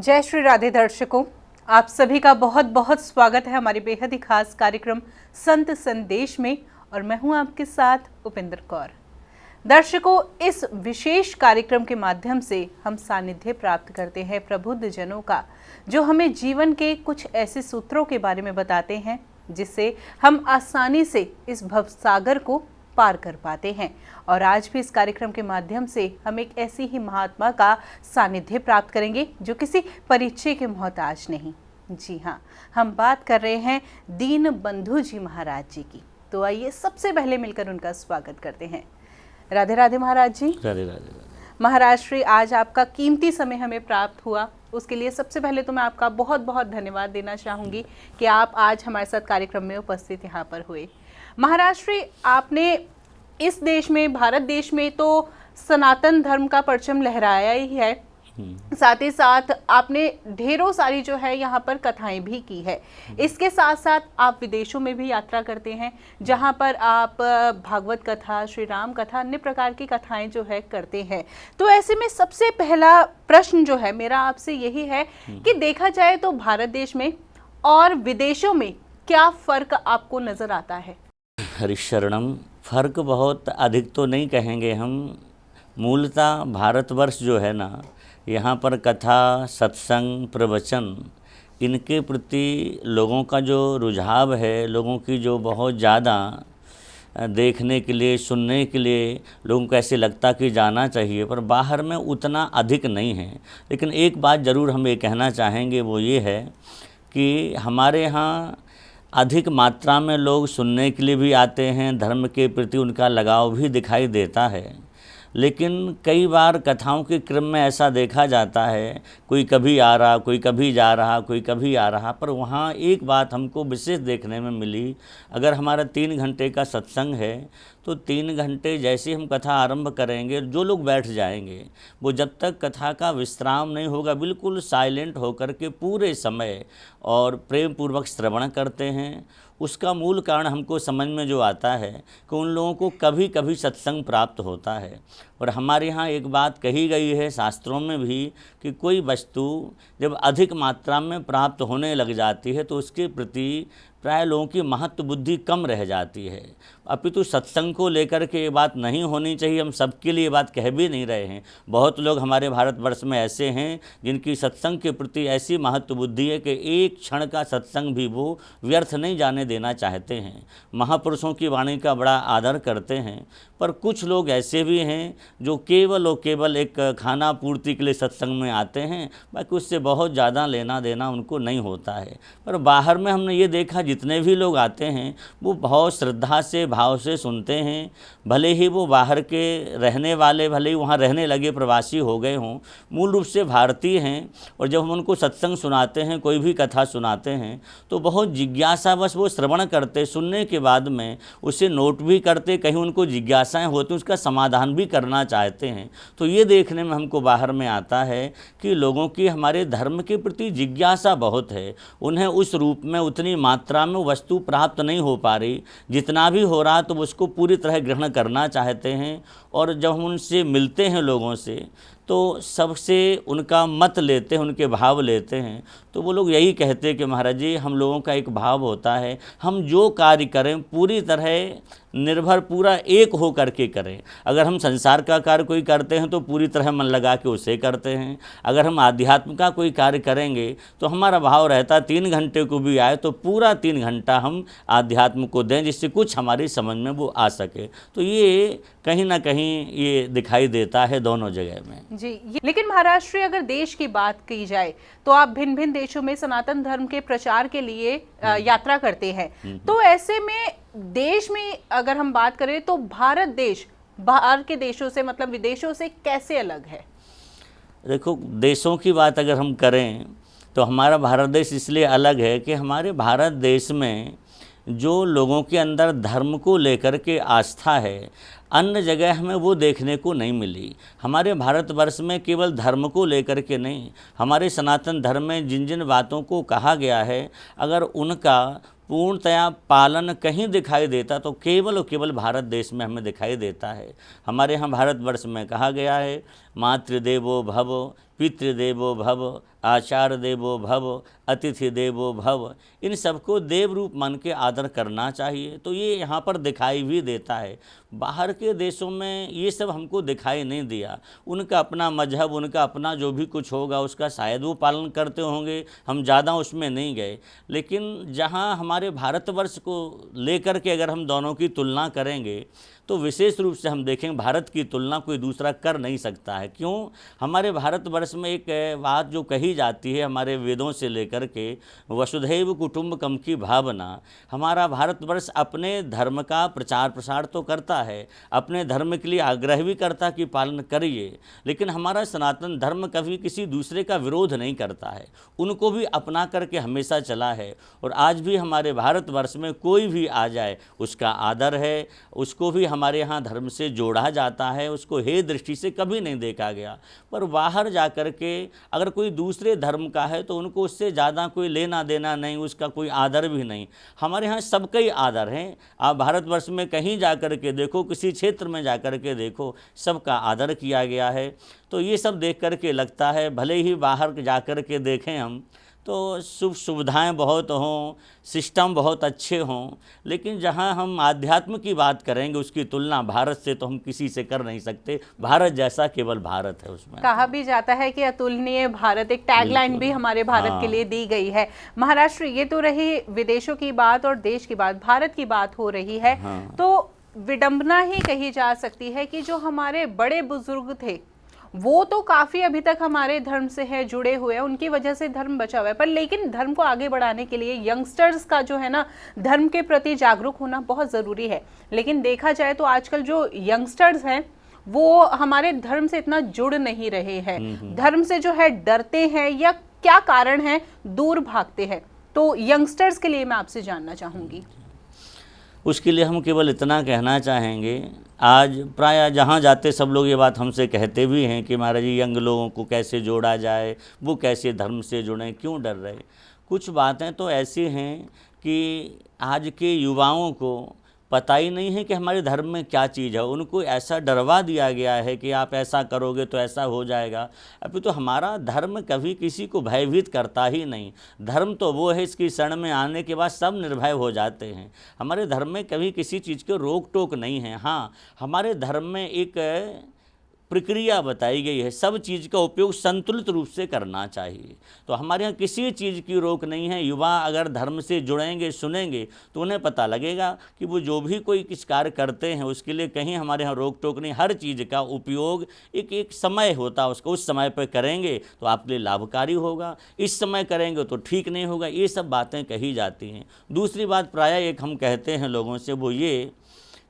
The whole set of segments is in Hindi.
जय श्री राधे दर्शकों, आप सभी का बहुत बहुत स्वागत है हमारे बेहद ही खास कार्यक्रम संत संदेश में। और मैं हूं आपके साथ उपेंद्र कौर। दर्शकों, इस विशेष कार्यक्रम के माध्यम से हम सानिध्य प्राप्त करते हैं प्रबुद्ध जनों का, जो हमें जीवन के कुछ ऐसे सूत्रों के बारे में बताते हैं जिससे हम आसानी से इस भवसागर को पार कर पाते हैं। और आज भी इस कार्यक्रम के माध्यम से हम एक ऐसी ही महात्मा का सानिध्य प्राप्त करेंगे जो किसी परिचय के मोहताज नहीं। जी हाँ, हम बात कर रहे हैं दीन बंधु जी महाराज जी की। तो आइए सबसे पहले मिलकर उनका स्वागत करते हैं। राधे राधे महाराज जी। राधे राधे महाराज श्री, आज आपका कीमती समय हमें प्राप्त हुआ, उसके लिए सबसे पहले तो मैं आपका बहुत बहुत धन्यवाद देना चाहूँगी कि आप आज हमारे साथ कार्यक्रम में उपस्थित यहाँ पर हुए। महाराज श्री, आपने इस देश में, भारत देश में तो सनातन धर्म का परचम लहराया ही है, साथ ही साथ आपने ढेरों सारी जो है यहाँ पर कथाएं भी की है। इसके साथ साथ आप विदेशों में भी यात्रा करते हैं, जहाँ पर आप भागवत कथा, श्री राम कथा, अन्य प्रकार की कथाएं जो है करते हैं। तो ऐसे में सबसे पहला प्रश्न जो है मेरा आपसे यही है कि देखा जाए तो भारत देश में और विदेशों में क्या फर्क आपको नजर आता है? हरिशरणम। फर्क बहुत अधिक तो नहीं कहेंगे हम। मूलतः भारतवर्ष जो है ना, यहाँ पर कथा, सत्संग, प्रवचन, इनके प्रति लोगों का जो रुझाव है, लोगों की जो बहुत ज़्यादा देखने के लिए, सुनने के लिए लोगों को ऐसे लगता कि जाना चाहिए, पर बाहर में उतना अधिक नहीं है। लेकिन एक बात ज़रूर हम ये कहना चाहेंगे, वो ये है कि हमारे यहाँ अधिक मात्रा में लोग सुनने के लिए भी आते हैं, धर्म के प्रति उनका लगाव भी दिखाई देता है। लेकिन कई बार कथाओं के क्रम में ऐसा देखा जाता है, कोई कभी आ रहा, कोई कभी जा रहा, कोई कभी आ रहा। पर वहाँ एक बात हमको विशेष देखने में मिली, अगर हमारा 3 घंटे का सत्संग है तो 3 घंटे जैसे हम कथा आरंभ करेंगे, जो लोग बैठ जाएंगे वो जब तक कथा का विश्राम नहीं होगा, बिल्कुल साइलेंट होकर के पूरे समय और प्रेम पूर्वक श्रवण करते हैं। उसका मूल कारण हमको समझ में जो आता है कि उन लोगों को कभी कभी सत्संग प्राप्त होता है। और हमारे यहाँ एक बात कही गई है शास्त्रों में भी कि कोई वस्तु जब अधिक मात्रा में प्राप्त होने लग जाती है तो उसके प्रति प्राय लोगों की महत्व बुद्धि कम रह जाती है। अपितु सत्संग को लेकर के ये बात नहीं होनी चाहिए। हम सबके लिए ये बात कह भी नहीं रहे हैं। बहुत लोग हमारे भारतवर्ष में ऐसे हैं जिनकी सत्संग के प्रति ऐसी महत्व बुद्धि है कि एक क्षण का सत्संग भी वो व्यर्थ नहीं जाने देना चाहते हैं। महापुरुषों की वाणी का बड़ा आदर करते हैं। पर कुछ लोग ऐसे भी हैं जो केवल और केवल एक खाना पूर्ति के लिए सत्संग में आते हैं, बाकी उससे बहुत ज़्यादा लेना देना उनको नहीं होता है। पर बाहर में हमने ये देखा, जितने भी लोग आते हैं वो बहुत श्रद्धा से, भाव से सुनते हैं। भले ही वो बाहर के रहने वाले, भले ही वहाँ रहने लगे प्रवासी हो गए हों, मूल रूप से भारतीय हैं। और जब हम उनको सत्संग सुनाते हैं, कोई भी कथा सुनाते हैं, तो बहुत जिज्ञासावश वो श्रवण करते, सुनने के बाद में उसे नोट भी करते, कहीं उनको जिज्ञासाएँ होती उसका समाधान भी करना चाहते हैं। तो ये देखने में हमको बाहर में आता है कि लोगों की हमारे धर्म के प्रति जिज्ञासा बहुत है। उन्हें उस रूप में उतनी मात्रा में वस्तु प्राप्त नहीं हो पा रही, जितना भी हो रहा तो उसको पूरी तरह ग्रहण करना चाहते हैं। और जब हम उनसे मिलते हैं लोगों से, तो सबसे उनका मत लेते हैं, उनके भाव लेते हैं, तो वो लोग यही कहते हैं कि महाराज जी, हम लोगों का एक भाव होता है, हम जो कार्य करें पूरी तरह निर्भर, पूरा एक हो करके करें। अगर हम संसार का कार्य कोई करते हैं तो पूरी तरह मन लगा के उसे करते हैं। अगर हम आध्यात्म का कोई कार्य करेंगे तो हमारा भाव रहता 3 घंटे को भी आए तो पूरा 3 घंटा हम आध्यात्म को दें, जिससे कुछ हमारी समझ में वो आ सके। तो ये कहीं ना कहीं ये दिखाई देता है दोनों जगह में। जी, लेकिन महाराज श्री, अगर देश की बात की जाए तो आप भिन्न भिन्न देशों में सनातन धर्म के प्रचार के लिए यात्रा करते हैं। तो ऐसे में देश में अगर हम बात करें तो भारत देश बाहर के देशों से, मतलब विदेशों से कैसे अलग है? देखो, देशों की बात अगर हम करें तो हमारा भारत देश इसलिए अलग है कि हमारे भारत देश में जो लोगों के अंदर धर्म को लेकर के आस्था है, अन्य जगह हमें वो देखने को नहीं मिली। हमारे भारतवर्ष में केवल धर्म को लेकर के नहीं, हमारे सनातन धर्म में जिन जिन बातों को कहा गया है, अगर उनका पूर्णतया पालन कहीं दिखाई देता तो केवल और केवल भारत देश में हमें दिखाई देता है। हमारे यहाँ भारतवर्ष में कहा गया है, मातृदेवो भव, पितृदेवो भव, आचार्य देवो भव, अतिथि देवो भव, इन सबको देव रूप मान के आदर करना चाहिए। तो ये यहाँ पर दिखाई भी देता है। बाहर के देशों में ये सब हमको दिखाई नहीं दिया। उनका अपना मजहब, उनका अपना जो भी कुछ होगा उसका शायद वो पालन करते होंगे, हम ज़्यादा उसमें नहीं गए। लेकिन जहाँ हमारे भारतवर्ष को लेकर के अगर हम दोनों की तुलना करेंगे तो विशेष रूप से हम देखेंगे भारत की तुलना कोई दूसरा कर नहीं सकता है। क्यों? हमारे भारतवर्ष में एक बात जो कही जाती है हमारे वेदों से लेकर के, वसुधैव कुटुंबकम की भावना। हमारा भारतवर्ष अपने धर्म का प्रचार प्रसार तो करता है, अपने धर्म के लिए आग्रह भी करता कि पालन करिए, लेकिन हमारा सनातन धर्म कभी किसी दूसरे का विरोध नहीं करता है, उनको भी अपना करके हमेशा चला है। और आज भी हमारे भारतवर्ष में कोई भी आ जाए उसका आदर है, उसको भी हमारे यहाँ धर्म से जोड़ा जाता है, उसको हे दृष्टि से कभी नहीं देखा गया। पर बाहर जा कर के अगर कोई दूसरे धर्म का है तो उनको उससे ज़्यादा कोई लेना देना नहीं, उसका कोई आदर भी नहीं। हमारे यहाँ सबका ही आदर है। आप भारतवर्ष में कहीं जा कर के देखो, किसी क्षेत्र में जा कर के देखो, सबका आदर किया गया है। तो ये सब देख कर के लगता है भले ही बाहर जा कर के देखें हम तो सुविधाएं बहुत हों, सिस्टम बहुत अच्छे हों, लेकिन जहां हम आध्यात्म की बात करेंगे उसकी तुलना भारत से तो हम किसी से कर नहीं सकते। भारत जैसा केवल भारत है। उसमें कहा भी जाता है कि अतुलनीय भारत, एक टैगलाइन भी हमारे भारत के लिए दी गई है। महाराष्ट्र, ये तो रही विदेशों की बात और देश की बात, भारत की बात हो रही है। तो विडंबना ही कही जा सकती है कि जो हमारे बड़े बुजुर्ग थे वो तो काफ़ी अभी तक हमारे धर्म से है जुड़े हुए हैं, उनकी वजह से धर्म बचा हुआ है। पर लेकिन धर्म को आगे बढ़ाने के लिए यंगस्टर्स का जो है ना, धर्म के प्रति जागरूक होना बहुत ज़रूरी है। लेकिन देखा जाए तो आजकल जो यंगस्टर्स हैं वो हमारे धर्म से इतना जुड़ नहीं रहे हैं, धर्म से जो है डरते हैं, या क्या कारण है, दूर भागते हैं। तो यंगस्टर्स के लिए मैं आपसे जानना चाहूँगी। उसके लिए हम केवल इतना कहना चाहेंगे, आज प्रायः जहाँ जाते सब लोग ये बात हमसे कहते भी हैं कि महाराज जी यंग लोगों को कैसे जोड़ा जाए, वो कैसे धर्म से जुड़ें, क्यों डर रहे। कुछ बातें तो ऐसी हैं कि आज के युवाओं को पता ही नहीं है कि हमारे धर्म में क्या चीज़ है। उनको ऐसा डरवा दिया गया है कि आप ऐसा करोगे तो ऐसा हो जाएगा। अभी तो हमारा धर्म कभी किसी को भयभीत करता ही नहीं। धर्म तो वो है इसकी शरण में आने के बाद सब निर्भय हो जाते हैं। हमारे धर्म में कभी किसी चीज़ के रोक टोक नहीं है। हाँ, हमारे धर्म में एक प्रक्रिया बताई गई है, सब चीज़ का उपयोग संतुलित रूप से करना चाहिए। तो हमारे यहाँ किसी चीज़ की रोक नहीं है। युवा अगर धर्म से जुड़ेंगे, सुनेंगे, तो उन्हें पता लगेगा कि वो जो भी कोई किस कार्य करते हैं उसके लिए कहीं हमारे यहाँ रोक टोक नहीं। हर चीज़ का उपयोग एक समय होता है, उसको उस समय पर करेंगे तो आपके लिए लाभकारी होगा, इस समय करेंगे तो ठीक नहीं होगा। ये सब बातें कही जाती हैं। दूसरी बात प्रायः एक हम कहते हैं लोगों से, वो ये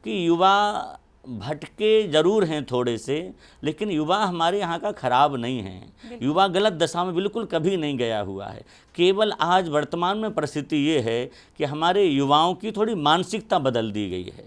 कि युवा भटके ज़रूर हैं थोड़े से, लेकिन युवा हमारे यहाँ का ख़राब नहीं है। युवा गलत दशा में बिल्कुल कभी नहीं गया हुआ है। केवल आज वर्तमान में परिस्थिति ये है कि हमारे युवाओं की थोड़ी मानसिकता बदल दी गई है।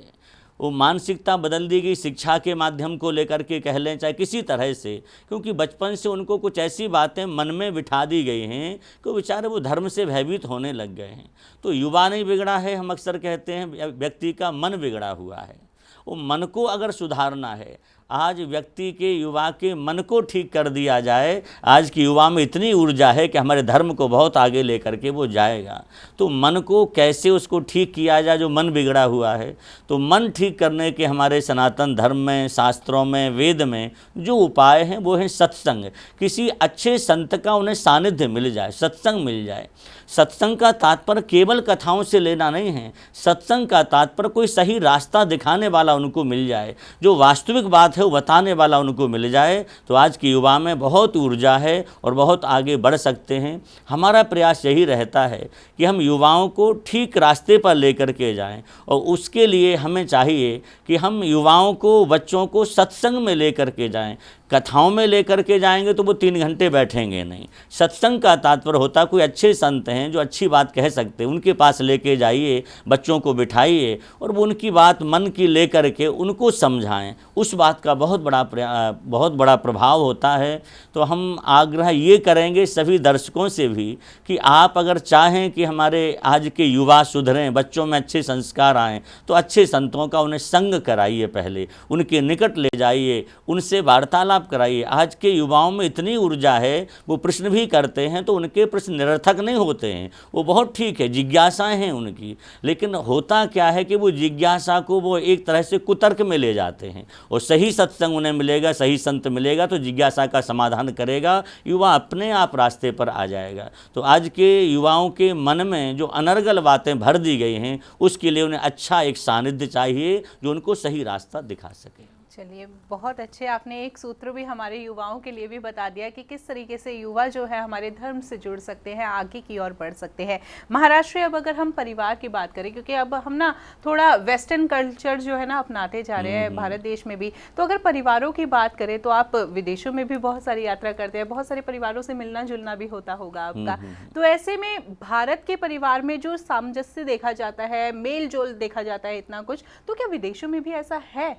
वो मानसिकता बदल दी गई शिक्षा के माध्यम को लेकर के कह लें, चाहे किसी तरह से, क्योंकि बचपन से उनको कुछ ऐसी बातें मन में बिठा दी गई हैं कि बेचारे वो धर्म से भयभीत होने लग गए हैं। तो युवा नहीं बिगड़ा है, हम अक्सर कहते हैं व्यक्ति का मन बिगड़ा हुआ है। वो मन को अगर सुधारना है, आज व्यक्ति के, युवा के मन को ठीक कर दिया जाए। आज की युवा में इतनी ऊर्जा है कि हमारे धर्म को बहुत आगे लेकर के वो जाएगा। तो मन को कैसे उसको ठीक किया जाए जो मन बिगड़ा हुआ है। तो मन ठीक करने के हमारे सनातन धर्म में, शास्त्रों में, वेद में जो उपाय हैं वो है सत्संग। किसी अच्छे संत का उन्हें सानिध्य मिल जाए, सत्संग मिल जाए। सत्संग का तात्पर्य केवल कथाओं से लेना नहीं है। सत्संग का तात्पर्य कोई सही रास्ता दिखाने वाला उनको मिल जाए, जो वास्तविक बात है वो बताने वाला उनको मिल जाए। तो आज की युवा में बहुत ऊर्जा है और बहुत आगे बढ़ सकते हैं। हमारा प्रयास यही रहता है कि हम युवाओं को ठीक रास्ते पर लेकर के जाएं, और उसके लिए हमें चाहिए कि हम युवाओं को, बच्चों को सत्संग में लेकर के जाएं। कथाओं में लेकर के जाएंगे तो वो 3 घंटे बैठेंगे नहीं। सत्संग का तात्पर्य होता, कोई अच्छे संत हैं जो अच्छी बात कह सकते हैं, उनके पास लेके जाइए, बच्चों को बिठाइए और वो उनकी बात मन की लेकर के उनको समझाएं। उस बात का बहुत बड़ा प्रभाव होता है। तो हम आग्रह ये करेंगे सभी दर्शकों से भी कि आप अगर चाहें कि हमारे आज के युवा सुधरें, बच्चों में अच्छे संस्कार आएँ, तो अच्छे संतों का उन्हें संग कराइए। पहले उनके निकट ले जाइए, उनसे वार्तालाप आप कराइए। आज के युवाओं में इतनी ऊर्जा है, वो प्रश्न भी करते हैं तो उनके प्रश्न निरर्थक नहीं होते हैं, वो बहुत ठीक है, जिज्ञासाएं हैं उनकी। लेकिन होता क्या है कि वो जिज्ञासा को वो एक तरह से कुतर्क में ले जाते हैं, और सही सत्संग उन्हें मिलेगा, सही संत मिलेगा तो जिज्ञासा का समाधान करेगा, युवा अपने आप रास्ते पर आ जाएगा। तो आज के युवाओं के मन में जो अनर्गल बातें भर दी गई हैं, उसके लिए उन्हें अच्छा एक सानिध्य चाहिए जो उनको सही रास्ता दिखा सके। चलिए, बहुत अच्छे, आपने एक सूत्र भी हमारे युवाओं के लिए भी बता दिया कि किस तरीके से युवा जो है हमारे धर्म से जुड़ सकते हैं, आगे की ओर बढ़ सकते हैं। महाराष्ट्र, अब अगर हम परिवार की बात करें, क्योंकि अब हम ना थोड़ा वेस्टर्न कल्चर जो है ना अपनाते जा रहे हैं भारत देश में भी, तो अगर परिवारों की बात करें तो आप विदेशों में भी बहुत सारी यात्रा करते हैं, बहुत सारे परिवारों से मिलना जुलना भी होता होगा आपका। तो ऐसे में भारत के परिवार में जो सामंजस्य देखा जाता है, मेल जोल देखा जाता है, इतना कुछ, तो क्या विदेशों में भी ऐसा है?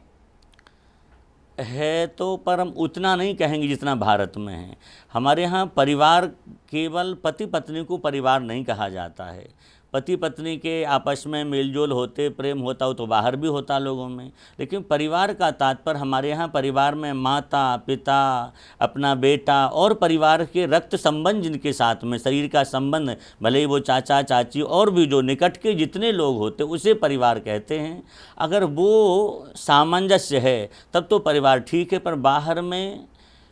तो पर हम उतना नहीं कहेंगे जितना भारत में है। हमारे यहाँ परिवार केवल पति पत्नी को परिवार नहीं कहा जाता है। पति पत्नी के आपस में मेलजोल होते, प्रेम होता हो तो बाहर भी होता लोगों में, लेकिन परिवार का तात्पर्य हमारे यहाँ परिवार में माता पिता, अपना बेटा और परिवार के रक्त संबंध जिनके साथ में शरीर का संबंध, भले ही वो चाचा चाची और भी जो निकट के जितने लोग होते उसे परिवार कहते हैं। अगर वो सामंजस्य है तब तो परिवार ठीक है, पर बाहर में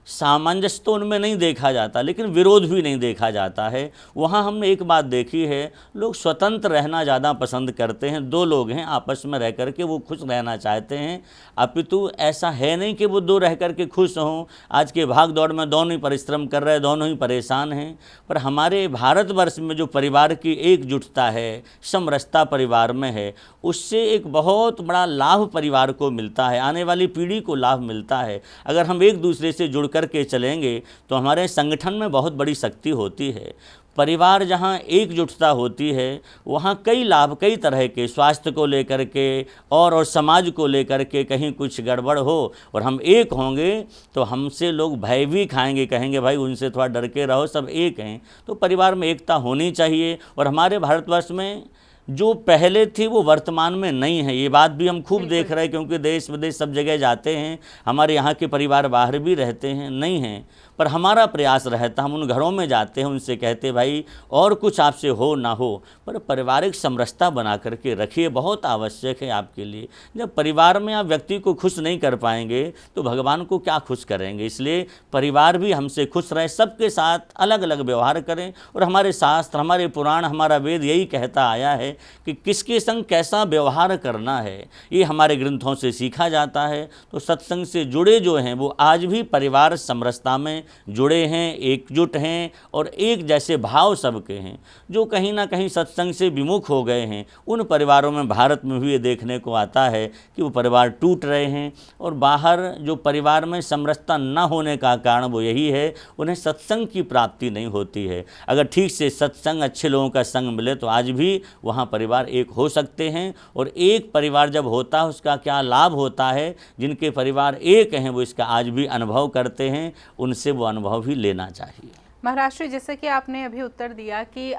सामंजस्य तो उनमें नहीं देखा जाता, लेकिन विरोध भी नहीं देखा जाता है। वहाँ हमने एक बात देखी है, लोग स्वतंत्र रहना ज़्यादा पसंद करते हैं। दो लोग हैं आपस में रह कर के वो खुश रहना चाहते हैं, अपितु ऐसा है नहीं कि वो दो रह कर के खुश हों। आज के भाग दौड़ में दोनों ही परिश्रम कर रहे हैं, दोनों ही परेशान हैं। पर हमारे भारतवर्ष में जो परिवार की एकजुटता है, समरसता परिवार में है, उससे एक बहुत बड़ा लाभ परिवार को मिलता है, आने वाली पीढ़ी को लाभ मिलता है। अगर हम एक दूसरे से जुड़ करके चलेंगे तो हमारे संगठन में बहुत बड़ी शक्ति होती है। परिवार जहाँ एकजुटता होती है वहाँ कई लाभ, कई तरह के, स्वास्थ्य को लेकर के और समाज को लेकर के, कहीं कुछ गड़बड़ हो और हम एक होंगे तो हमसे लोग भय भी खाएंगे, कहेंगे भाई उनसे थोड़ा डर के रहो, सब एक हैं। तो परिवार में एकता होनी चाहिए। और हमारे भारतवर्ष में जो पहले थी वो वर्तमान में नहीं है, ये बात भी हम खूब देख रहे हैं, क्योंकि देश विदेश सब जगह जाते हैं, हमारे यहाँ के परिवार बाहर भी रहते हैं, नहीं हैं। पर हमारा प्रयास रहता, हम उन घरों में जाते हैं, उनसे कहते भाई और कुछ आपसे हो ना हो पर पारिवारिक समरसता बना करके रखिए, बहुत आवश्यक है आपके लिए। जब परिवार में आप व्यक्ति को खुश नहीं कर पाएंगे तो भगवान को क्या खुश करेंगे। इसलिए परिवार भी हमसे खुश रहे, सबके साथ अलग अलग व्यवहार करें। और हमारे शास्त्र, हमारे पुराण, हमारा वेद यही कहता आया है कि किसके संग कैसा व्यवहार करना है, ये हमारे ग्रंथों से सीखा जाता है। तो सत्संग से जुड़े जो हैं वो आज भी परिवार समरसता में जुड़े हैं, एकजुट हैं और एक जैसे भाव सबके हैं। जो कहीं ना कहीं सत्संग से विमुख हो गए हैं उन परिवारों में भारत में भी ये देखने को आता है कि वो परिवार टूट रहे हैं। और बाहर जो परिवार में समरसता न होने का कारण वो यही है, उन्हें सत्संग की प्राप्ति नहीं होती है। अगर ठीक से सत्संग, अच्छे लोगों का संग मिले तो आज भी वहाँ परिवार एक हो सकते हैं। और एक परिवार जब होता है उसका क्या लाभ होता है, जिनके परिवार एक हैं वो इसका आज भी अनुभव करते हैं, उनसे वो अनुभव भी लेना चाहिए। महाराष्ट्र, जैसे कि आपने अभी उत्तर दिया कि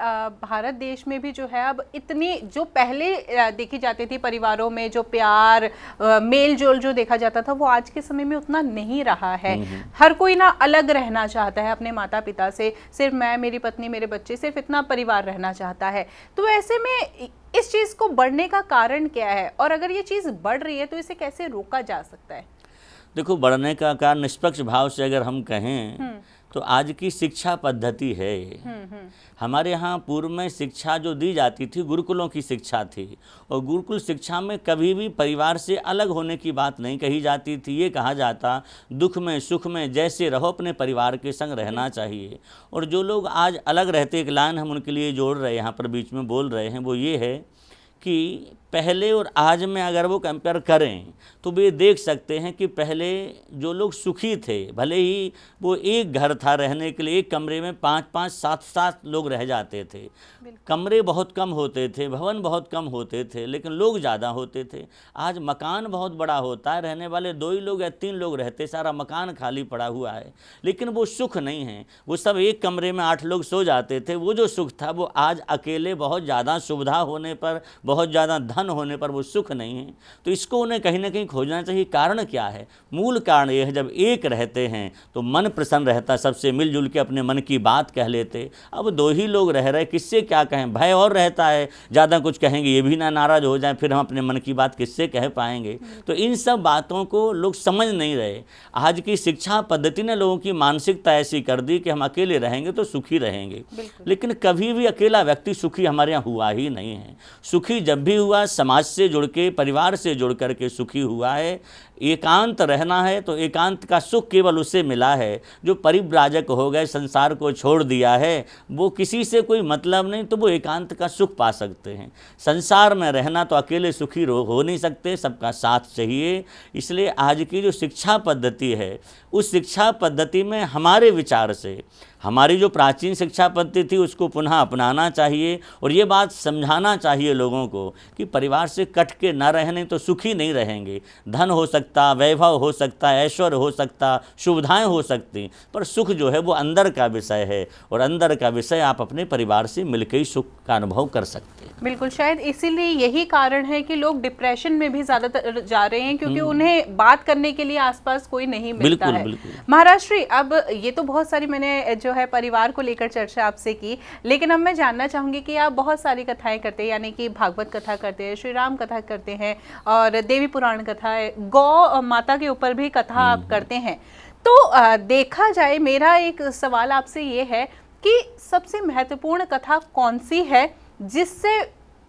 भारत देश में भी जो है अब इतनी जो पहले देखी जाती थी परिवारों में जो प्यार, मेल जोल जो देखा जाता था वो आज के समय में उतना नहीं रहा है। हर कोई ना अलग रहना चाहता है अपने माता पिता से, सिर्फ मैं, मेरी पत्नी, मेरे बच्चे, सिर्फ इतना परिवार रहना चाहता है। तो ऐसे में इस चीज़ को बढ़ने का कारण क्या है, और अगर ये चीज़ बढ़ रही है तो इसे कैसे रोका जा सकता है? देखो, बढ़ने का कारण निष्पक्ष भाव से अगर हम कहें तो आज की शिक्षा पद्धति है। हमारे यहाँ पूर्व में शिक्षा जो दी जाती थी गुरुकुलों की शिक्षा थी, और गुरुकुल शिक्षा में कभी भी परिवार से अलग होने की बात नहीं कही जाती थी। ये कहा जाता दुख में सुख में जैसे रहो अपने परिवार के संग रहना चाहिए। और जो लोग आज अलग रहते, एक लाइन हम उनके लिए जोड़ रहे हैं, यहाँ पर बीच में बोल रहे हैं, वो ये है कि पहले और आज में अगर वो कंपेयर करें तो वे देख सकते हैं कि पहले जो लोग सुखी थे, भले ही वो एक घर था रहने के लिए, एक कमरे में 5-5, 7-7 लोग रह जाते थे, कमरे बहुत कम होते थे, भवन बहुत कम होते थे, लेकिन लोग ज़्यादा होते थे। आज मकान बहुत बड़ा होता है, रहने वाले 2 ही लोग या 3 लोग रहते, सारा मकान खाली पड़ा हुआ है, लेकिन वो सुख नहीं है। वो सब एक कमरे में 8 लोग सो जाते थे, वो जो सुख था वो आज अकेले बहुत ज़्यादा सुविधा होने पर, बहुत ज़्यादा धन होने पर वो सुख नहीं है। तो इसको उन्हें कहीं ना कहीं खोजना चाहिए। कारण क्या है? मूल कारण ये है, जब एक रहते हैं तो मन प्रसन्न रहता, सबसे मिलजुल के अपने मन की बात कह लेते। अब दो ही लोग रह रहे, किससे क्या कहें? भय और रहता है, ज़्यादा कुछ कहेंगे ये भी ना नाराज़ हो जाए, फिर हम अपने मन की बात किससे कह पाएंगे? तो इन सब बातों को लोग समझ नहीं रहे। आज की शिक्षा पद्धति ने लोगों की मानसिकता ऐसी कर दी कि हम अकेले रहेंगे तो सुखी रहेंगे। लेकिन कभी भी अकेला व्यक्ति सुखी हमारे यहाँ हुआ ही नहीं है। सुखी जब भी हुआ, समाज से जुड़ के, परिवार से जुड़ करके सुखी हुआ है। एकांत रहना है तो एकांत का सुख केवल उससे मिला है जो परिव्राजक हो गए, संसार को छोड़ दिया है, वो किसी से कोई मतलब नहीं, तो वो एकांत का सुख पा सकते हैं। संसार में रहना तो अकेले सुखी हो नहीं सकते, सबका साथ चाहिए। इसलिए आज की जो शिक्षा पद्धति है, उस शिक्षा पद्धति में हमारे विचार से हमारी जो प्राचीन शिक्षा पद्धति थी उसको पुनः अपनाना चाहिए और ये बात समझाना चाहिए लोगों को कि परिवार से कट के न रहने तो सुखी नहीं रहेंगे। धन हो सकता, वैभव हो सकता, ऐश्वर्य हो सकता, सुविधाएं हो सकती, पर सुख जो है वो अंदर का विषय है और अंदर का विषय आप अपने परिवार से मिलकर ही सुख का अनुभव कर सकते हैं। बिल्कुल, शायद इसीलिए यही कारण है कि लोग डिप्रेशन में भी ज़्यादातर जा रहे हैं, क्योंकि उन्हें बात करने के लिए आसपास कोई नहीं मिलता है। बिल्कुल। महाराष्ट्री, अब ये तो बहुत सारी मैंने जो है परिवार को लेकर चर्चा आपसे की, लेकिन अब मैं जानना चाहूंगी कि आप बहुत सारी कथाएं करते हैं, यानी कि भागवत कथा करते हैं, श्री राम कथा करते हैं और देवी पुराण कथा, गौ माता के ऊपर भी कथा आप करते हैं। तो देखा जाए, मेरा एक सवाल आपसे ये है कि सबसे महत्वपूर्ण कथा कौन सी है जिससे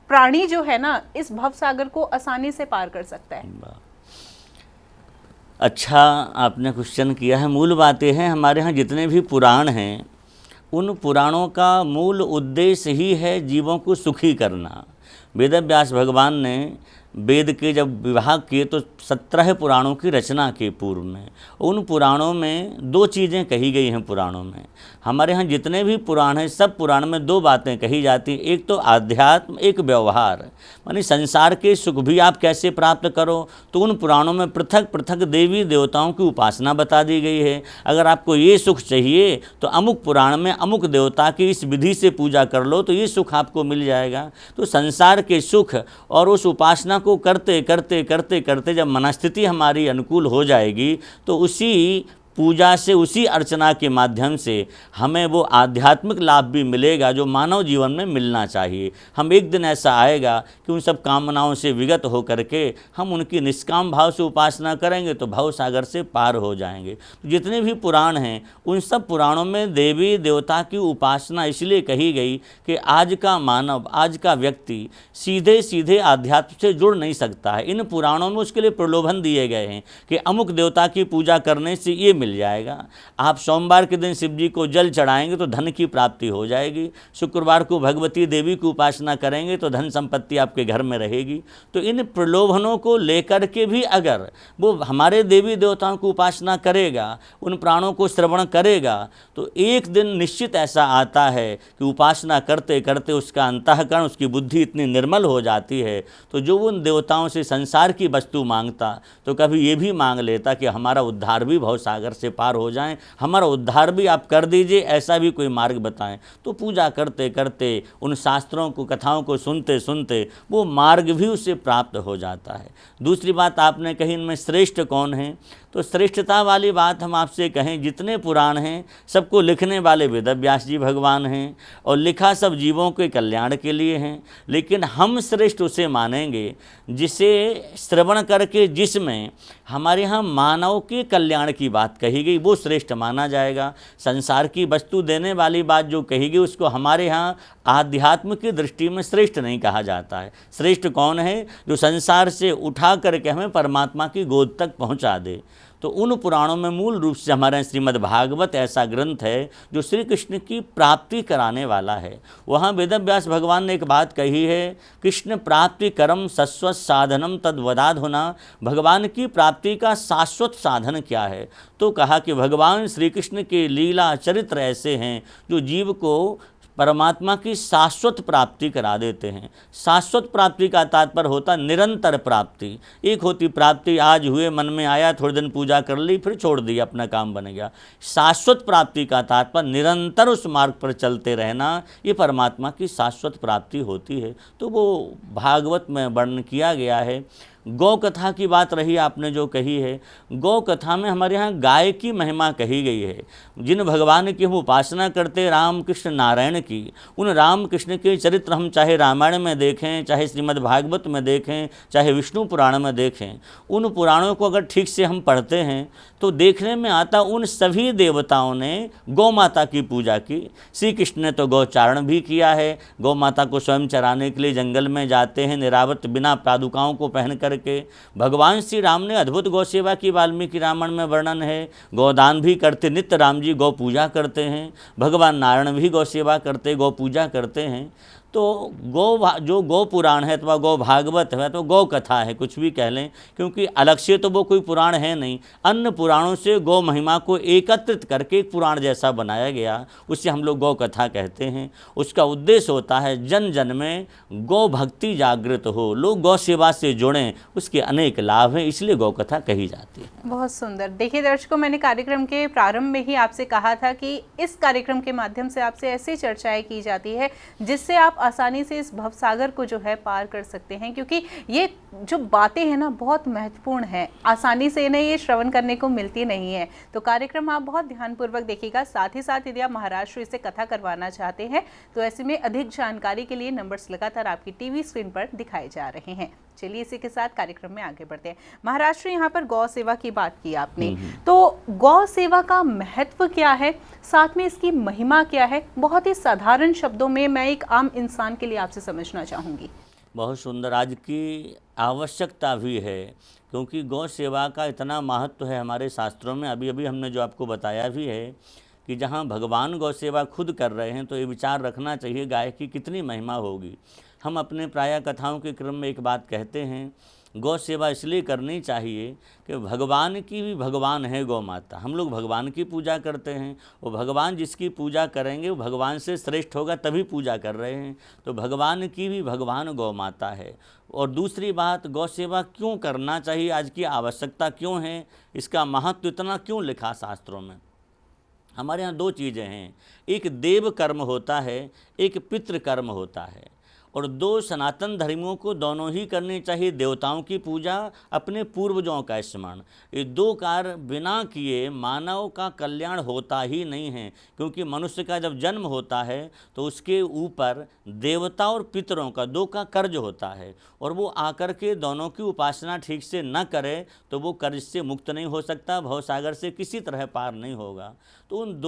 प्राणी जो है ना इस भवसागर को आसानी से पार कर सकता है? अच्छा आपने क्वेश्चन किया है। मूल बातें हैं, हमारे यहाँ जितने भी पुराण हैं उन पुराणों का मूल उद्देश्य ही है जीवों को सुखी करना। वेदव्यास भगवान ने वेद के जब विभाग किए तो 17 पुराणों की रचना की पूर्व में। उन पुराणों में 2 चीज़ें कही गई हैं। पुराणों में हमारे यहाँ जितने भी पुराण हैं, सब पुराण में 2 बातें कही जाती हैं, एक तो आध्यात्म, एक व्यवहार। मानी संसार के सुख भी आप कैसे प्राप्त करो, तो उन पुराणों में पृथक पृथक देवी देवताओं की उपासना बता दी गई है। अगर आपको ये सुख चाहिए तो अमुक पुराण में अमुक देवता की इस विधि से पूजा कर लो तो ये सुख आपको मिल जाएगा। तो संसार के सुख और उस उपासना को करते करते करते करते जब मनस्थिति हमारी अनुकूल हो जाएगी तो उसी पूजा से, उसी अर्चना के माध्यम से हमें वो आध्यात्मिक लाभ भी मिलेगा जो मानव जीवन में मिलना चाहिए। हम एक दिन ऐसा आएगा कि उन सब कामनाओं से विगत हो करके हम उनकी निष्काम भाव से उपासना करेंगे तो भव सागर से पार हो जाएंगे। तो जितने भी पुराण हैं उन सब पुराणों में देवी देवता की उपासना इसलिए कही गई कि आज का मानव, आज का व्यक्ति सीधे सीधे आध्यात्म से जुड़ नहीं सकता है। इन पुराणों में उसके लिए प्रलोभन दिए गए हैं कि अमुक देवता की पूजा करने से ये मिल जाएगा। आप सोमवार के दिन शिव जी को जल चढ़ाएंगे तो धन की प्राप्ति हो जाएगी। शुक्रवार को भगवती देवी की उपासना करेंगे तो धन संपत्ति आपके घर में रहेगी। तो इन प्रलोभनों को लेकर के भी अगर वो हमारे देवी देवताओं की उपासना करेगा, उन प्राणों को श्रवण करेगा, तो एक दिन निश्चित ऐसा आता है कि उपासना करते करते उसका अंतःकरण, उसकी बुद्धि इतनी निर्मल हो जाती है तो जो उन देवताओं से संसार की वस्तु मांगता तो कभी ये भी मांग लेता कि हमारा उद्धार भी भवसागर से पार हो जाएं, हमारा उद्धार भी आप कर दीजिए, ऐसा भी कोई मार्ग बताएं। तो पूजा करते करते, उन शास्त्रों को, कथाओं को सुनते सुनते वो मार्ग भी उसे प्राप्त हो जाता है। दूसरी बात आपने कही इनमें श्रेष्ठ कौन है, तो श्रेष्ठता वाली बात हम आपसे कहें, जितने पुराण हैं सबको लिखने वाले वेदव्यास जी भगवान हैं और लिखा सब जीवों के कल्याण के लिए हैं। लेकिन हम श्रेष्ठ उसे मानेंगे जिसे श्रवण करके, जिसमें हमारे यहाँ मानव के कल्याण की बात कही गई, वो श्रेष्ठ माना जाएगा। संसार की वस्तु देने वाली बात जो कही गई उसको हमारे यहाँ आध्यात्म की दृष्टि में श्रेष्ठ नहीं कहा जाता है। श्रेष्ठ कौन है? जो संसार से उठा करके हमें परमात्मा की गोद तक पहुँचा दे। तो उन पुराणों में मूल रूप से हमारे श्रीमद् भागवत ऐसा ग्रंथ है जो श्री कृष्ण की प्राप्ति कराने वाला है। वहाँ वेदव्यास भगवान ने एक बात कही है, कृष्ण प्राप्ति करम शाश्वत साधनम तद्वदाधुना। भगवान की प्राप्ति का शाश्वत साधन क्या है? तो कहा कि भगवान श्री कृष्ण के लीला चरित्र ऐसे हैं जो जीव को परमात्मा की शाश्वत प्राप्ति करा देते हैं। शाश्वत प्राप्ति का तात्पर्य होता निरंतर प्राप्ति। एक होती प्राप्ति, आज हुए, मन में आया, थोड़े दिन पूजा कर ली, फिर छोड़ दी, अपना काम बन गया। शाश्वत प्राप्ति का तात्पर्य निरंतर उस मार्ग पर चलते रहना, ये परमात्मा की शाश्वत प्राप्ति होती है। तो वो भागवत में वर्णन किया गया है। गौ कथा की बात रही, आपने जो कही है, गौ कथा में हमारे यहाँ गाय की महिमा कही गई है। जिन भगवान की हम उपासना करते, राम कृष्ण नारायण की, उन राम कृष्ण के चरित्र हम चाहे रामायण में देखें, चाहे श्रीमद् भागवत में देखें, चाहे विष्णु पुराण में देखें, उन पुराणों को अगर ठीक से हम पढ़ते हैं तो देखने में आता उन सभी देवताओं ने गौ माता की पूजा की। श्री कृष्ण ने तो गौचारण भी किया है, गौ माता को स्वयं चराने के लिए जंगल में जाते हैं निरावत, बिना पादुकाओं को पहन करके। भगवान श्री राम ने अद्भुत गौ सेवा की, वाल्मीकि रामायण में वर्णन है। गौदान भी करते, नित्य राम जी गौ पूजा करते हैं। भगवान नारायण भी गौ सेवा करते, गौ पूजा करते हैं। तो जो गौ पुराण है अथवा गौ भागवत है तो गौ कथा है, कुछ भी कह लें, क्योंकि अलग से तो वो कोई पुराण है नहीं। अन्य पुराणों से गौ महिमा को एकत्रित करके एक पुराण जैसा बनाया गया, उसे हम लोग गौ कथा कहते हैं। उसका उद्देश्य होता है जन जन में गौ भक्ति जागृत हो, लोग गौ सेवा से जुड़ें, उसके अनेक लाभ हैं, इसलिए गौ कथा कही जाती है। बहुत सुंदर। देखिए दर्शकों, मैंने कार्यक्रम के प्रारंभ में ही आपसे कहा था कि इस कार्यक्रम के माध्यम से आपसे ऐसी चर्चाएं की जाती है जिससे आप आसानी से इस भवसागर को जो है पार कर सकते हैं, क्योंकि ये जो बातें हैं ना बहुत महत्वपूर्ण है, आसानी से इन्हें ये श्रवण करने को मिलती नहीं है। तो कार्यक्रम आप बहुत ध्यानपूर्वक देखिएगा। साथ ही साथ यदि आप महाराष्ट्र से कथा करवाना चाहते हैं तो ऐसे में अधिक जानकारी के लिए नंबर्स लगातार आपकी टीवी स्क्रीन पर दिखाए जा रहे हैं। चलिए इसी के साथ कार्यक्रम में आगे बढ़ते हैं। महाराष्ट्र, यहाँ पर गौ सेवा की बात की आपने, तो गौ सेवा का महत्व क्या है, साथ में इसकी महिमा क्या है, बहुत ही साधारण शब्दों में मैं एक आम इंसान के लिए आपसे समझना चाहूँगी। बहुत सुंदर, आज की आवश्यकता भी है, क्योंकि गौ सेवा का इतना महत्व है हमारे शास्त्रों में। अभी अभी हमने जो आपको बताया भी है कि जहाँ भगवान गौ सेवा खुद कर रहे हैं, तो ये विचार रखना चाहिए गाय की कितनी महिमा होगी। हम अपने प्रायः कथाओं के क्रम में एक बात कहते हैं, गौ सेवा इसलिए करनी चाहिए कि भगवान की भी भगवान है गौ माता। हम लोग भगवान की पूजा करते हैं, वो भगवान जिसकी पूजा करेंगे वो भगवान से श्रेष्ठ होगा, तभी पूजा कर रहे हैं। तो भगवान की भी भगवान गौ माता है। और दूसरी बात, गौ सेवा क्यों करना चाहिए, आज की आवश्यकता क्यों है, इसका महत्व इतना क्यों लिखा शास्त्रों में। हमारे यहाँ दो चीज़ें हैं, एक देव कर्म होता है, एक पितृ कर्म होता है। और दो सनातन धर्मियों को दोनों ही करनी चाहिए, देवताओं की पूजा, अपने पूर्वजों का स्मरण। ये दो कार्य बिना किए मानव का कल्याण होता ही नहीं है, क्योंकि मनुष्य का जब जन्म होता है तो उसके ऊपर देवता और पितरों का दो का कर्ज होता है, और वो आकर के दोनों की उपासना ठीक से न करे तो वो कर्ज से मुक्त नहीं हो सकता, भवसागर से किसी तरह पार नहीं होगा। तो उन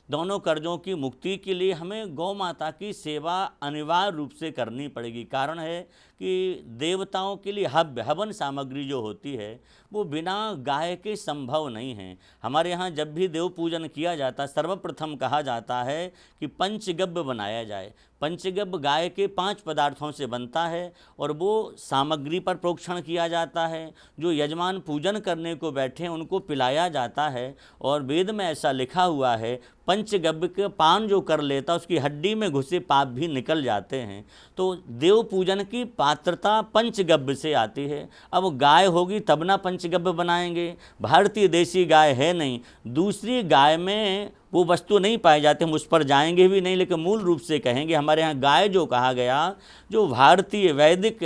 दोनों कर्जों की मुक्ति के लिए हमें गौ माता की सेवा अनिवार्य रूप से करनी पड़ेगी। कारण है कि देवताओं के लिए हवन सामग्री जो होती है वो बिना गाय के संभव नहीं है। हमारे यहाँ जब भी देव पूजन किया जाता है, सर्वप्रथम कहा जाता है कि पंचगव्य बनाया जाए। पंचगव्य गाय के 5 पदार्थों से बनता है और वो सामग्री पर प्रोक्षण किया जाता है। जो यजमान पूजन करने को बैठे हैं उनको पिलाया जाता है, और वेद में ऐसा लिखा हुआ है पंचगव्य के पान जो कर लेता उसकी हड्डी में घुसे पाप भी निकल जाते हैं। तो देव पूजन की पात्रता पंचगव्य से आती है। अब गाय होगी तब ना पंचगव्य बनाएंगे, भारतीय देसी गाय है नहीं, दूसरी गाय में वो वस्तु नहीं पाई जाती, हम उस पर जाएंगे भी नहीं। लेकिन मूल रूप से कहेंगे हमारे यहाँ गाय जो कहा गया, जो भारतीय वैदिक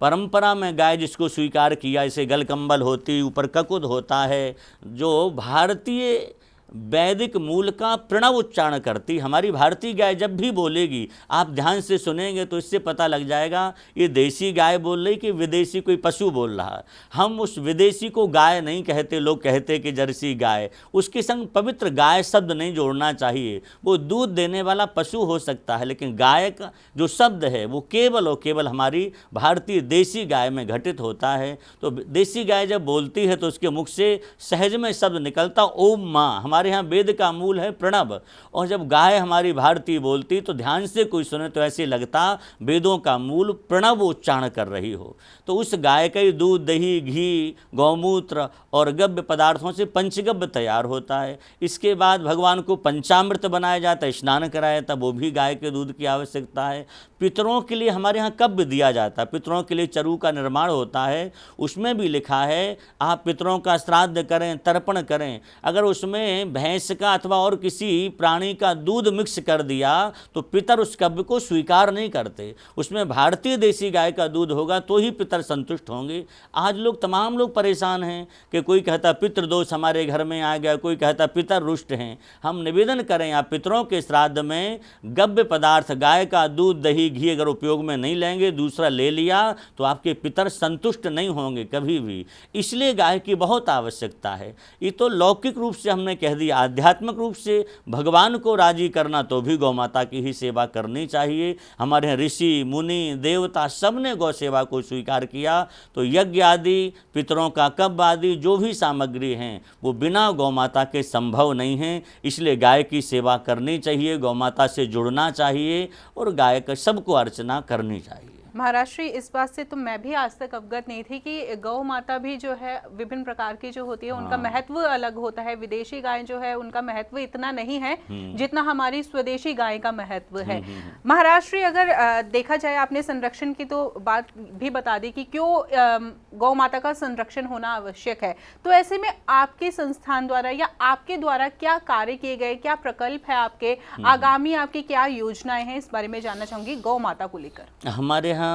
परंपरा में गाय जिसको स्वीकार किया, जैसे गलकंबल होती, ऊपर ककुद होता है, जो भारतीय वैदिक मूल का प्रणव उच्चारण करती, हमारी भारतीय गाय जब भी बोलेगी, आप ध्यान से सुनेंगे तो इससे पता लग जाएगा ये देसी गाय बोल रही कि विदेशी कोई पशु बोल रहा है। हम उस विदेशी को गाय नहीं कहते, लोग कहते कि जर्सी गाय, उसके संग पवित्र गाय शब्द नहीं जोड़ना चाहिए। वो दूध देने वाला पशु हो सकता है, लेकिन गाय का जो शब्द है वो केवल और केवल हमारी भारतीय देसी गाय में घटित होता है। तो देसी गाय जब बोलती है तो उसके मुख से सहज में शब्द निकलता ओम माँ। हमारे यहाँ वेद का मूल है प्रणव, और जब गाय हमारी भारतीय बोलती तो ध्यान से कोई सुने तो ऐसे लगता वेदों का मूल प्रणव उच्चारण कर रही हो। तो उस गाय का ही दूध, दही, घी, गौमूत्र और गव्य पदार्थों से पंचगव्य तैयार होता है। इसके बाद भगवान को पंचामृत बनाया जाता है, स्नान कराया जाता है, वो भी गाय के दूध की आवश्यकता है। पितरों के लिए हमारे यहाँ कब्य दिया जाता है, पितरों के लिए चरु का निर्माण होता है, उसमें भी लिखा है आप पितरों का श्राद्ध करें, तर्पण करें। अगर उसमें भैंस का अथवा और किसी प्राणी का दूध मिक्स कर दिया तो पितर उस कब्य को स्वीकार नहीं करते। उसमें भारतीय देसी गाय का दूध होगा तो ही पितर संतुष्ट होंगे। आज लोग, तमाम लोग परेशान हैं कि कोई कहता पितृदोष हमारे घर में आ गया, कोई कहता पितर रुष्ट हैं। हम निवेदन करें आप पितरों के श्राद्ध में गव्य पदार्थ, गाय का दूध, दही, घी अगर उपयोग में नहीं लेंगे, दूसरा ले लिया तो आपके पितर संतुष्ट नहीं होंगे कभी भी। इसलिए गाय की बहुत आवश्यकता है। ये तो लौकिक रूप से हमने कह दिया, आध्यात्मिक रूप से भगवान को राजी करना तो भी गौ माता की ही सेवा करनी चाहिए। हमारे यहाँ ऋषि, मुनि, देवता सब ने गौ सेवा को स्वीकार किया। तो यज्ञ आदि, पितरों का कब्ब आदि जो भी सामग्री हैं वो बिना गौ माता के संभव नहीं है। इसलिए गाय की सेवा करनी चाहिए, गौ माता से जुड़ना चाहिए और गाय का सबको अर्चना करनी चाहिए। महाराष्ट्री, इस बात से तो मैं भी आज तक अवगत नहीं थी कि गौ माता भी जो है विभिन्न प्रकार की जो होती है उनका महत्व अलग होता है। विदेशी गाय जो है उनका महत्व इतना नहीं है जितना हमारी स्वदेशी गाय का महत्व है। महाराष्ट्री, अगर देखा जाए, आपने संरक्षण की तो बात भी बता दी कि क्यों गौ माता का संरक्षण होना आवश्यक है। तो ऐसे में आपके संस्थान द्वारा या आपके द्वारा क्या कार्य किए गए, क्या प्रकल्प है आपके, आगामी आपकी क्या योजनाएं हैं, इस बारे में जानना चाहूंगी गौ माता को लेकर। हमारे यहाँ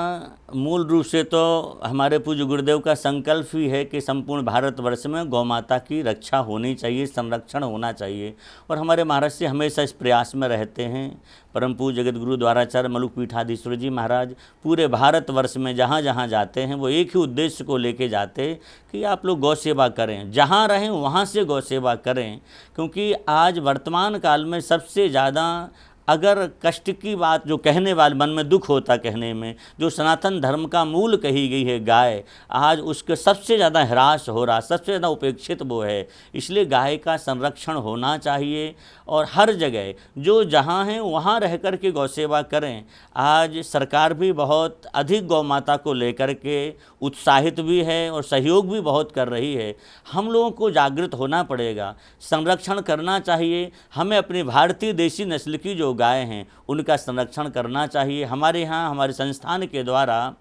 मूल रूप से तो हमारे पूज्य गुरुदेव का संकल्प ही है कि संपूर्ण भारतवर्ष में गौ माता की रक्षा होनी चाहिए, संरक्षण होना चाहिए। और हमारे महाराज से हमेशा इस प्रयास में रहते हैं। परम पूज्य जगत गुरु द्वाराचार्य मलुक पीठाधीश्वर जी महाराज पूरे भारतवर्ष में जहाँ जहाँ जाते हैं वो एक ही उद्देश्य को लेके जाते कि आप लोग गौ सेवा करें, जहाँ रहें वहाँ से गौ सेवा करें। क्योंकि आज वर्तमान काल में सबसे ज़्यादा अगर कष्ट की बात जो कहने वाले मन में दुख होता कहने में, जो सनातन धर्म का मूल कही गई है गाय, आज उसके सबसे ज़्यादा ह्रास हो रहा, सबसे ज़्यादा उपेक्षित वो है। इसलिए गाय का संरक्षण होना चाहिए और हर जगह जो जहाँ हैं वहाँ रह कर के गौ सेवा करें। आज सरकार भी बहुत अधिक गौ माता को लेकर के उत्साहित भी है और सहयोग भी बहुत कर रही है। हम लोगों को जागृत होना पड़ेगा, संरक्षण करना चाहिए। हमें अपनी भारतीय देसी नस्ल की जो गाय हैं उनका संरक्षण करना चाहिए। हमारे यहाँ हमारे संस्थान के द्वारा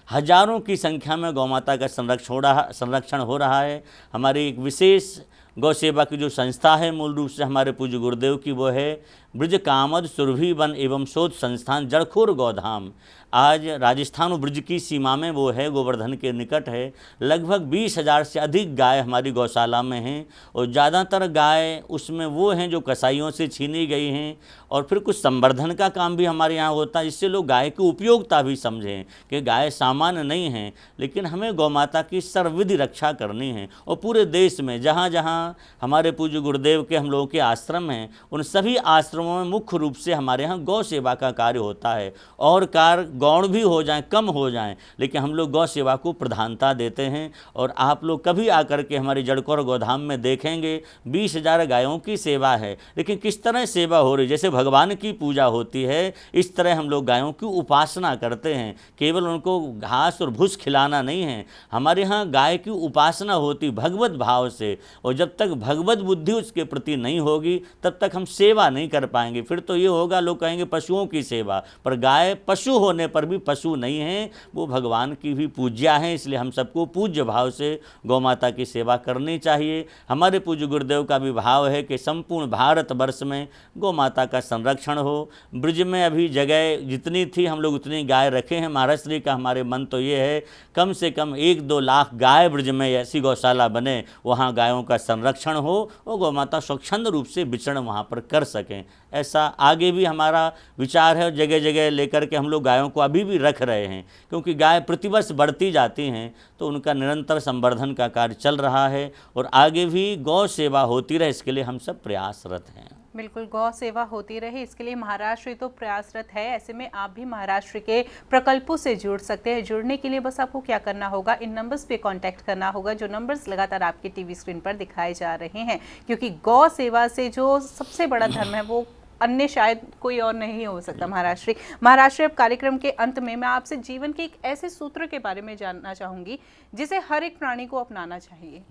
हजारों की संख्या में गौ माता का संरक्षण हो रहा है। हमारी एक विशेष गौ सेवा की जो संस्था है मूल रूप से हमारे पूज्य गुरुदेव की, वो है ब्रज कामद सुरभि वन एवं शोध संस्थान जड़खोर गौधाम। आज राजस्थान और ब्रज की सीमा में वो है, गोवर्धन के निकट है। लगभग 20,000 से अधिक गाय हमारी गौशाला में हैं और ज़्यादातर गाय उसमें वो हैं जो कसाईयों से छीनी गई हैं। और फिर कुछ संवर्धन का काम भी हमारे यहाँ होता है, जिससे लोग गाय की उपयोगिता भी समझें कि गाय सामान्य नहीं है, लेकिन हमें गौ माता की सर्वविधि रक्षा करनी है। और पूरे देश में जहाँ जहाँ हमारे पूज्य गुरुदेव के हम लोगों के आश्रम हैं, उन सभी आश्रमों में मुख्य रूप से हमारे यहाँ गौ सेवा का कार्य होता है। और कार्य गौण भी हो जाएं, कम हो जाएं, लेकिन हम लोग गौ सेवा को प्रधानता देते हैं। और आप लोग कभी आकर के हमारी जड़खोर गोधाम में देखेंगे 20,000 गायों की सेवा है, लेकिन किस तरह सेवा हो रही, जैसे भगवान की पूजा होती है इस तरह हम लोग गायों की उपासना करते हैं। केवल उनको घास और भूस खिलाना नहीं है, हमारे यहाँ गाय की उपासना होती भगवत भाव से। और जब तक भगवत बुद्धि उसके प्रति नहीं होगी तब तक हम सेवा नहीं कर पाएंगे। फिर तो ये होगा, लोग कहेंगे पशुओं की सेवा, पर गाय पशु होने पर भी पशु नहीं है, वो भगवान की भी पूज्या है। इसलिए हम सबको पूज्य भाव से गौ माता की सेवा करनी चाहिए। हमारे पूज्य गुरुदेव का भी भाव है कि संपूर्ण भारतवर्ष में गौ माता का संरक्षण हो। ब्रज में अभी जगह जितनी थी हम लोग उतनी गाय रखे हैं। महाराज श्री का हमारे मन तो ये है कम से कम 1-2 लाख गाय ब्रज में ऐसी गौशाला बने, वहाँ गायों का संरक्षण हो और गौ माता स्वच्छंद रूप से विचरण वहाँ पर कर सकें। ऐसा आगे भी हमारा विचार है और जगह जगह लेकर के हम लोग गायों को अभी भी रख रहे हैं, क्योंकि गाय प्रतिवर्ष बढ़ती जाती हैं तो उनका निरंतर संवर्धन का कार्य चल रहा है और आगे भी गौ सेवा होती रहे, इसके लिए हम सब प्रयासरत हैं। बिल्कुल, गौ सेवा होती रहे इसके लिए महाराष्ट्र तो प्रयासरत है। ऐसे में आप भी महाराष्ट्र के प्रकल्पों से जुड़ सकते हैं। जुड़ने के लिए बस आपको क्या करना होगा, इन नंबर्स पे कांटेक्ट करना होगा जो नंबर्स लगातार आपकी टीवी स्क्रीन पर दिखाए जा रहे हैं, क्योंकि गौ सेवा से जो सबसे बड़ा धर्म है वो अन्य शायद कोई और नहीं हो सकता महाराष्ट्र। अब कार्यक्रम के अंत में मैं आपसे जीवन के एक ऐसे सूत्र के बारे में जानना चाहूंगी जिसे हर एक प्राणी को अपनाना चाहिए।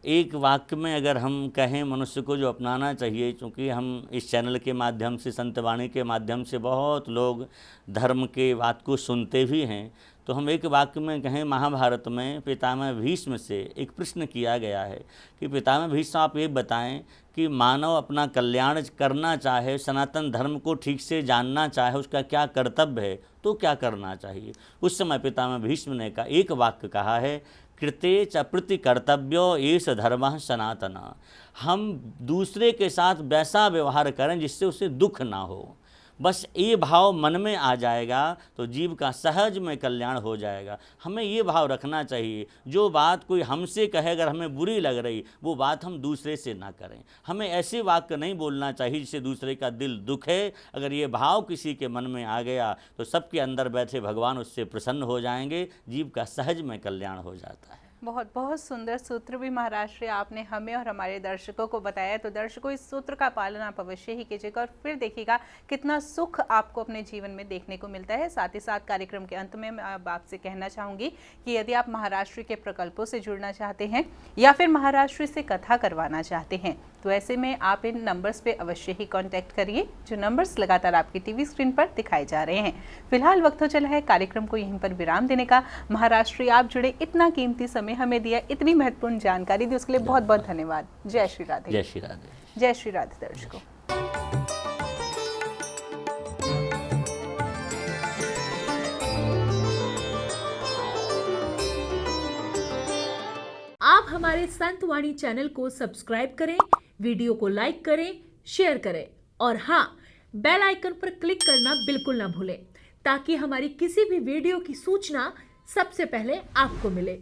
एक वाक्य में अगर हम कहें मनुष्य को जो अपनाना चाहिए, क्योंकि हम इस चैनल के माध्यम से, संतवाणी के माध्यम से बहुत लोग धर्म के बात को सुनते भी हैं, तो हम एक वाक्य में कहें, महाभारत में पितामह भीष्म से एक प्रश्न किया गया है कि पितामह भीष्म आप ये बताएं कि मानव अपना कल्याण करना चाहे, सनातन धर्म को ठीक से जानना चाहे, उसका क्या कर्तव्य है, तो क्या करना चाहिए। उस समय पितामह भीष्म ने का एक वाक्य कहा है, कृते च प्रति कर्तव्यो एष धर्मः सनातना। हम दूसरे के साथ वैसा व्यवहार करें जिससे उसे दुख ना हो। बस ये भाव मन में आ जाएगा तो जीव का सहज में कल्याण हो जाएगा। हमें ये भाव रखना चाहिए, जो बात कोई हमसे कहे अगर हमें बुरी लग रही, वो बात हम दूसरे से ना करें। हमें ऐसे वाक्य नहीं बोलना चाहिए जिससे दूसरे का दिल दुखे। अगर ये भाव किसी के मन में आ गया तो सबके अंदर बैठे भगवान उससे प्रसन्न हो जाएंगे, जीव का सहज में कल्याण हो जाता है। बहुत बहुत सुंदर सूत्र भी महाराष्ट्र आपने हमें और हमारे दर्शकों को बताया। तो दर्शकों, इस सूत्र का पालन आप अवश्य ही कीजिएगा और फिर देखिएगा कितना सुख आपको अपने जीवन में देखने को मिलता है। साथ ही साथ कार्यक्रम के अंत में मैं अब आपसे कहना चाहूँगी कि यदि आप महाराष्ट्र के प्रकल्पों से जुड़ना चाहते हैं या फिर महाराष्ट्र से कथा करवाना चाहते हैं, तो ऐसे में आप इन नंबर्स पे अवश्य ही कांटेक्ट करिए जो नंबर्स लगातार आपकी टीवी स्क्रीन पर दिखाए जा रहे हैं। फिलहाल वक्त हो चला है कार्यक्रम को यहीं पर विराम देने का। महाराष्ट्र आप जुड़े, इतना कीमती समय हमें दिया, इतनी महत्वपूर्ण जानकारी दी, उसके लिए बहुत बहुत धन्यवाद। जय श्री राधे। जय श्री राधे। जय श्री राधे। दर्शकों, आप हमारे संतवाणी चैनल को सब्सक्राइब करें, वीडियो को लाइक करें, शेयर करें और हाँ, बेल आइकन पर क्लिक करना बिल्कुल ना भूलें ताकि हमारी किसी भी वीडियो की सूचना सबसे पहले आपको मिले।